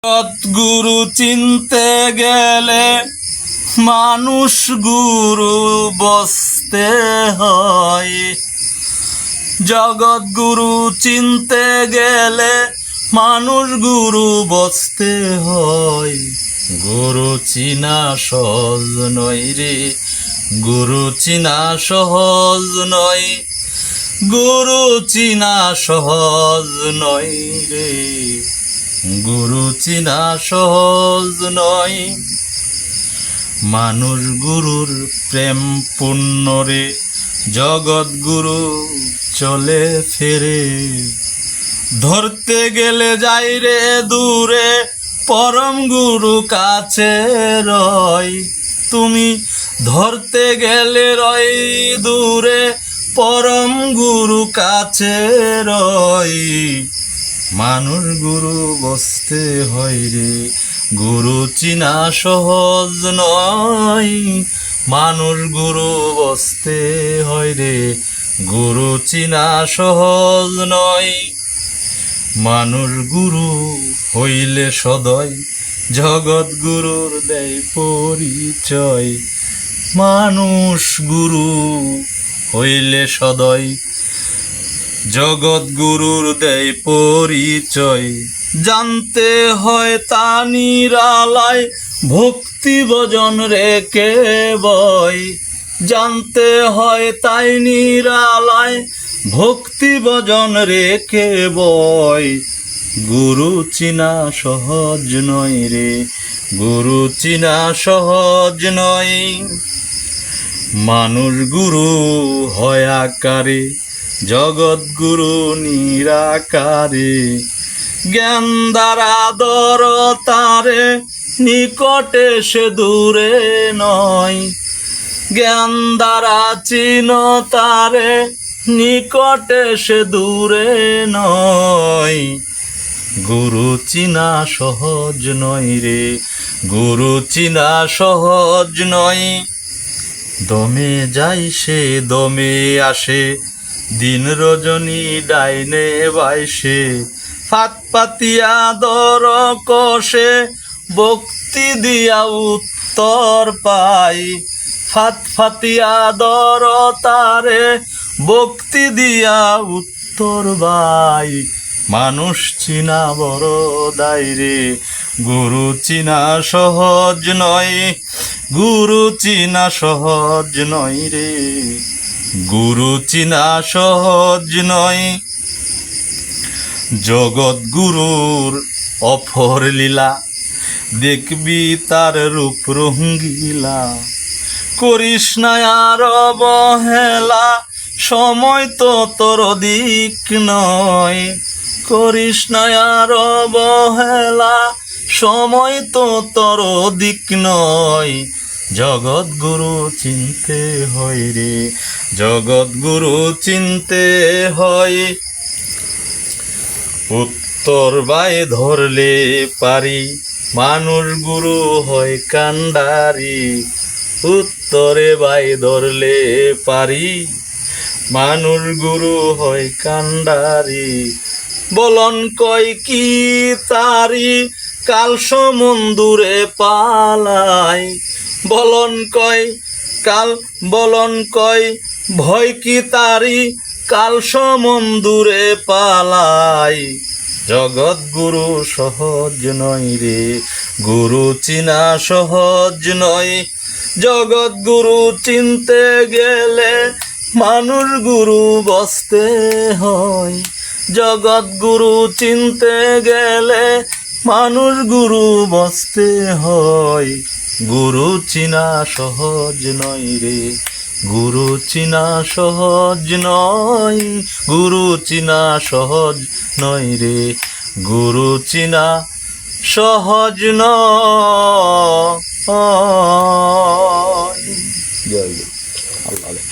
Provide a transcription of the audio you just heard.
সৎগুরু চিনতে গেলে মানুষ গুরু বসতে হয়। জগৎগুরু চিনতে গেলে মানুষ গুরু বসতে হয়। গুরু চিনা সহজ নয় রে, গুরু চিনা সহজ নয়, গুরু চিনা সহজ নয় রে, গুরু চিনা সহজ নয়। মানুষ গুরুর প্রেম পূর্ণ রে, জগৎ গুরু চলে ফেরে। ধরতে গেলে যাই রে দূরে, পরম গুরু কাছে রয়। তুমি ধরতে গেলে রয় দূরে, পরম গুরু কাছে রয়। মানুষ গুরু বসতে হয় রে, গুরু চিনা সহজ নয়। মানুষ গুরু বসতে হয় রে, গুরু চিনা সহজ নয়। মানুষ গুরু হইলে সদয়, জগৎ গুরুর দেয় পরিচয়। মানুষ গুরু হইলে সদয়, জগৎ গুরুর দেয় পরিচয়। জানতে হয় তা নিরালায়, ভক্তি ভজন রেখে বয়। জানতে হয় তাই নিরালায়, ভক্তি ভজন রেখে বয়। গুরু চিনা সহজ নয় রে, গুরু চিনা সহজ নয়। মানুষ গুরু হয় আকারে, জগৎ গুরু নিরাকারে। জ্ঞান দ্বারা দর তারে, নিকটে সে দূরে নয়। জ্ঞান দ্বারা চিন তারে, নিকটে সে দূরে নয়। গুরু চিনা সহজ নয় রে, গুরু চিনা সহজ নয়। দমে যাই সে দমে আসে, দিন রজনী ডাইনে বাইসে। ফাত পাতিয়া দর কষে, ভক্তি দিয়া উত্তর পাই। ফাত ফাতিয়া দর তারে, ভক্তি দিয়া উত্তর বাই। মানুষ চিনা বড় দায় রে, গুরু চিনা সহজ নয়। গুরু চিনা সহজ নয় রে, গুরু চিনা সহজ নয়। জগৎ গুরুর অপর লীলা, দেখবি তার রূপ রঙ্গিলা। করিস না আর অবহেলা, সময় তো তোর দিক নয়। করিস না আর অবহেলা, সময় তো তোর দিক নয়। জগৎ গুরু চিনতে হয় রে, জগৎ গুরু চিনতে হয়। উত্তর বাই ধরলে পারি, মানুষ গুরু হয় কান্ডারি। উত্তরে বাই ধরলে পারি, মানুষ গুরু হয় কান্ডারি। বলন কয় কি তারি, কাল সমুন্দরে পালাই। বলন কয় কাল, বলন কয় ভয় কি তারি, কাল সমুন্দরে পালাই। জগৎ গুরু সহজ নয় রে, গুরু চিনা সহজ নয়। জগৎ গুরু চিনতে গেলে মানুষ গুরু বসতে হয়। জগৎ গুরু চিনতে গেলে মানুষ গুরু বসতে হয়। গুরু চিনা সহজ নয় রে, গুরু চিনা সহজ নয়। গুরু চিনা সহজ নয় রে, গুরু চিনা সহজ নয়। জয় গুরু। আল্লাহ।